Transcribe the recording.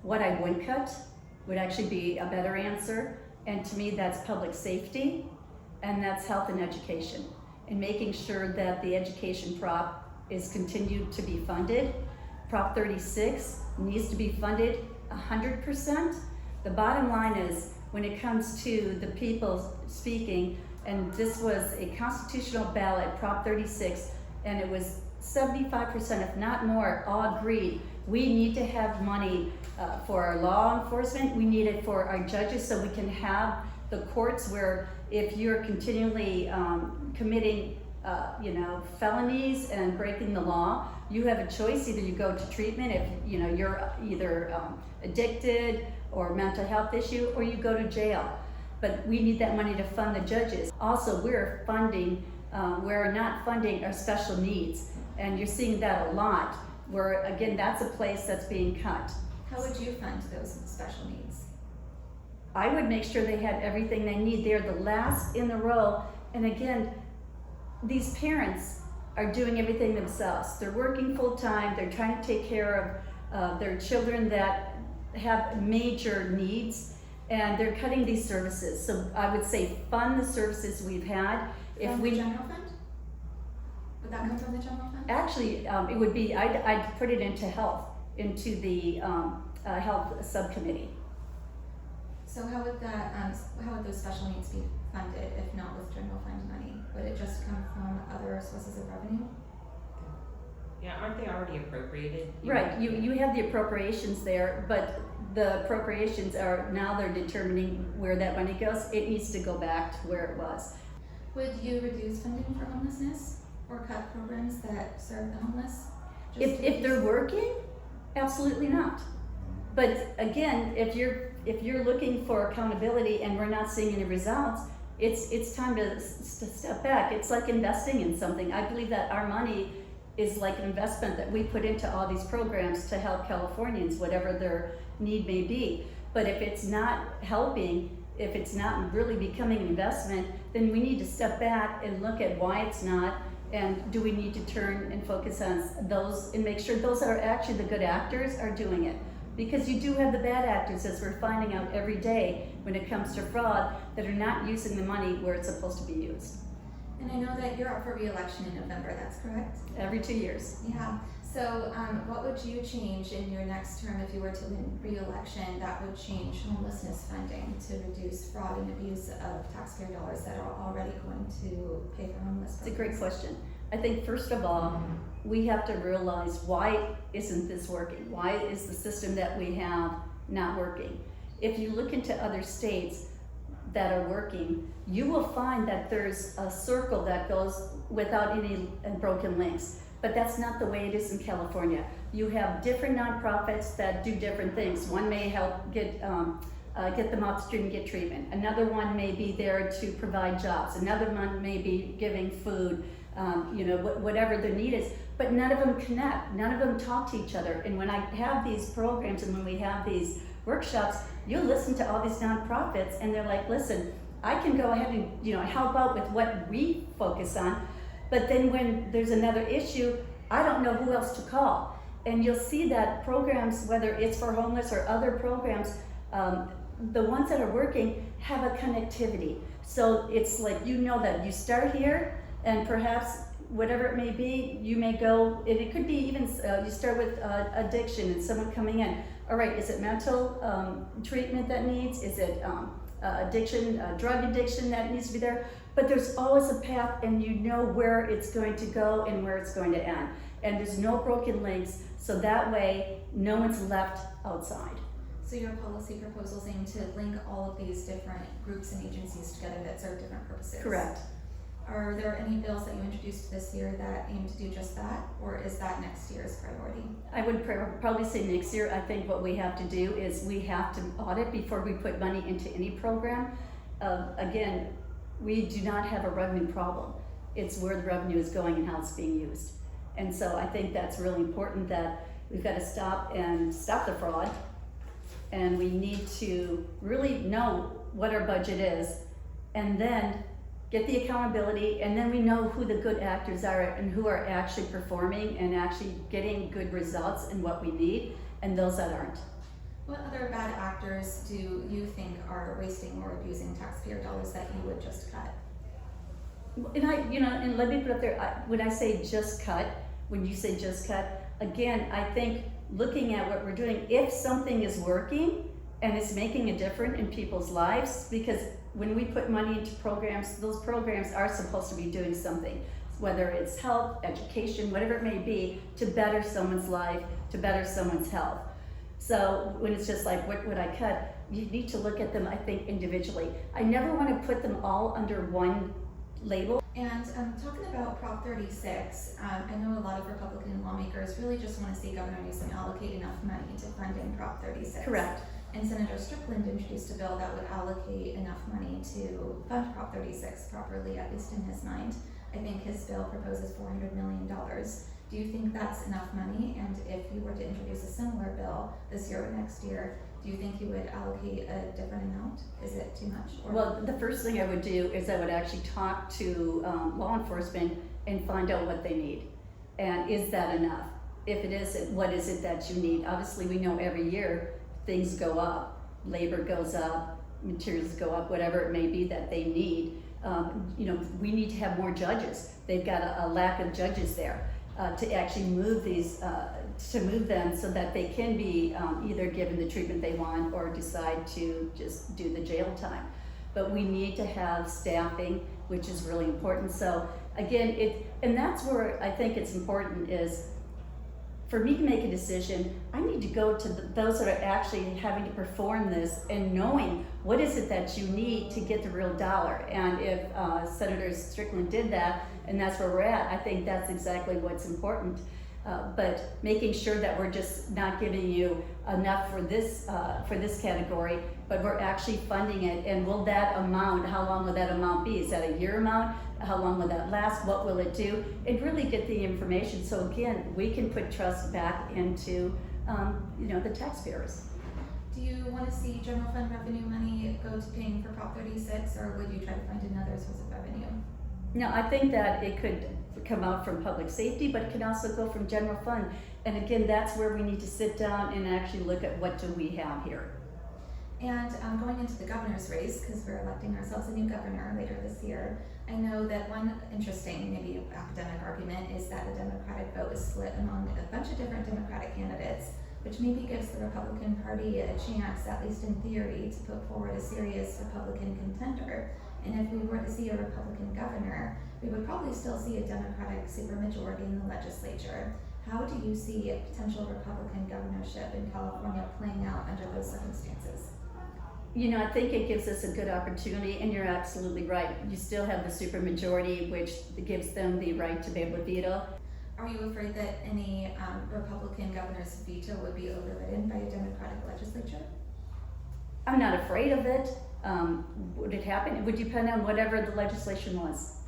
What I would cut would actually be a better answer, and to me that's public safety, and that's health and education, and making sure that the education prop is continued to be funded. Prop 36 needs to be funded 100%. The bottom line is, when it comes to the people speaking, and this was a constitutional ballot, Prop 36, and it was 75%, if not more, all agreed. We need to have money for our law enforcement. We need it for our judges, so we can have the courts where if you're continually committing felonies and breaking the law, you have a choice. Either you go to treatment if you're either addicted or mental health issue, or you go to jail. But we need that money to fund the judges. Also, we're not funding our special needs, and you're seeing that a lot, where again, that's a place that's being cut. How would you fund those special needs? I would make sure they had everything they need. They're the last in the row, and again, these parents are doing everything themselves. They're working full time, they're trying to take care of their children that have major needs, and they're cutting these services. So I would say fund the services we've had. From the general fund? Would that come from the general fund? Actually, it would be, I'd put it into health, into the health subcommittee. So how would those special needs be funded if not with general fund money? Would it just come from other sources of revenue? Yeah, aren't they already appropriated? Right, you have the appropriations there, but the appropriations are, now they're determining where that money goes. It needs to go back to where it was. Would you reduce funding for homelessness or cut programs that serve the homeless? If they're working, absolutely not. But again, if you're looking for accountability and we're not seeing any results, it's time to step back. It's like investing in something. I believe that our money is like an investment that we put into all these programs to help Californians, whatever their need may be. But if it's not helping, if it's not really becoming an investment, then we need to step back and look at why it's not, and do we need to turn and focus on those and make sure those that are actually the good actors are doing it. Because you do have the bad actors, as we're finding out every day when it comes to fraud, that are not using the money where it's supposed to be used. And I know that you're up for re-election in November, that's correct? Every 2 years. Yeah. So what would you change in your next term if you were to win re-election that would change homelessness funding to reduce fraud and abuse of taxpayer dollars that are already going to pay for homeless programs? It's a great question. I think first of all, we have to realize, why isn't this working? Why is the system that we have not working? If you look into other states that are working, you will find that there's a circle that goes without any broken links. But that's not the way it is in California. You have different nonprofits that do different things. One may help get them off the street and get treatment. Another one may be there to provide jobs. Another one may be giving food, whatever the need is. But none of them connect. None of them talk to each other. And when I have these programs and when we have these workshops, you listen to all these nonprofits and they're like, listen, I can go ahead and help out with what we focus on. But then when there's another issue, I don't know who else to call. And you'll see that programs, whether it's for homeless or other programs, the ones that are working have a connectivity. So it's like, that you start here, and perhaps whatever it may be, you may go, and it could be even, you start with addiction and someone coming in. All right, is it mental treatment that needs? Is it addiction, drug addiction that needs to be there? But there's always a path, and you know where it's going to go and where it's going to end. And there's no broken links, so that way no one's left outside. So your policy proposals aim to link all of these different groups and agencies together that serve different purposes? Correct. Are there any bills that you introduced this year that aim to do just that, or is that next year's priority? I would probably say next year. I think what we have to do is we have to audit before we put money into any program. Again, we do not have a revenue problem. It's where the revenue is going and how it's being used. And so I think that's really important, that we've got to stop the fraud, and we need to really know what our budget is, and then get the accountability, and then we know who the good actors are and who are actually performing and actually getting good results and what we need, and those that aren't. What bad actors do you think are wasting or abusing taxpayer dollars that you would just cut? And and let me put up there, when I say just cut, when you say just cut, again, I think looking at what we're doing, if something is working and it's making a difference in people's lives, because when we put money into programs, those programs are supposed to be doing something, whether it's health, education, whatever it may be, to better someone's life, to better someone's health. So when it's just like, what would I cut? You need to look at them, I think, individually. I never want to put them all under one label. And talking about Prop 36, I know a lot of Republican lawmakers really just want to see Governor Newsom allocate enough money to funding Prop 36. Correct. And Senator Strickland introduced a bill that would allocate enough money to fund Prop 36 properly, at least in his mind. I think his bill proposes $400 million. Do you think that's enough money? And if you were to introduce a similar bill this year or next year, do you think you would allocate a different amount? Is it too much? Or? Well, the first thing I would do is I would actually talk to law enforcement and find out what they need. And is that enough? If it is, what is it that you need? Obviously, we know every year things go up. Labor goes up, materials go up, whatever it may be that they need. We need to have more judges. They've got a lack of judges there to actually move these, to move them so that they can be either given the treatment they want or decide to just do the jail time. But we need to have staffing, which is really important. So again, and that's where I think it's important is for me to make a decision, I need to go to those that are actually having to perform this and knowing what is it that you need to get the real dollar. And if Senator Strickland did that, and that's where we're at, I think that's exactly what's important. But making sure that we're just not giving you enough for this category, but we're actually funding it. And will that amount, how long will that amount be? Is that a year amount? How long will that last? What will it do? And really get the information so again, we can put trust back into the taxpayers. Do you want to see general fund revenue money go to paying for Prop 36, or would you try to find another source of revenue? No, I think that it could come out from public safety, but it can also go from general fund. And again, that's where we need to sit down and actually look at what do we have here. And going into the governor's race, because we're electing ourselves a new governor later this year, I know that one interesting, maybe academic argument is that the Democratic vote is split among a bunch of different Democratic candidates, which maybe gives the Republican Party a chance, at least in theory, to put forward a serious Republican contender. And if we were to see a Republican governor, we would probably still see a Democratic supermajority in the legislature. How do you see a potential Republican governorship in California playing out under those circumstances? I think it gives us a good opportunity, and you're absolutely right. You still have the supermajority, which gives them the right to be able to veto. Are you afraid that any Republican governor's veto would be overridden by a Democratic legislature? I'm not afraid of it. Would it happen? It would depend on whatever the legislation was.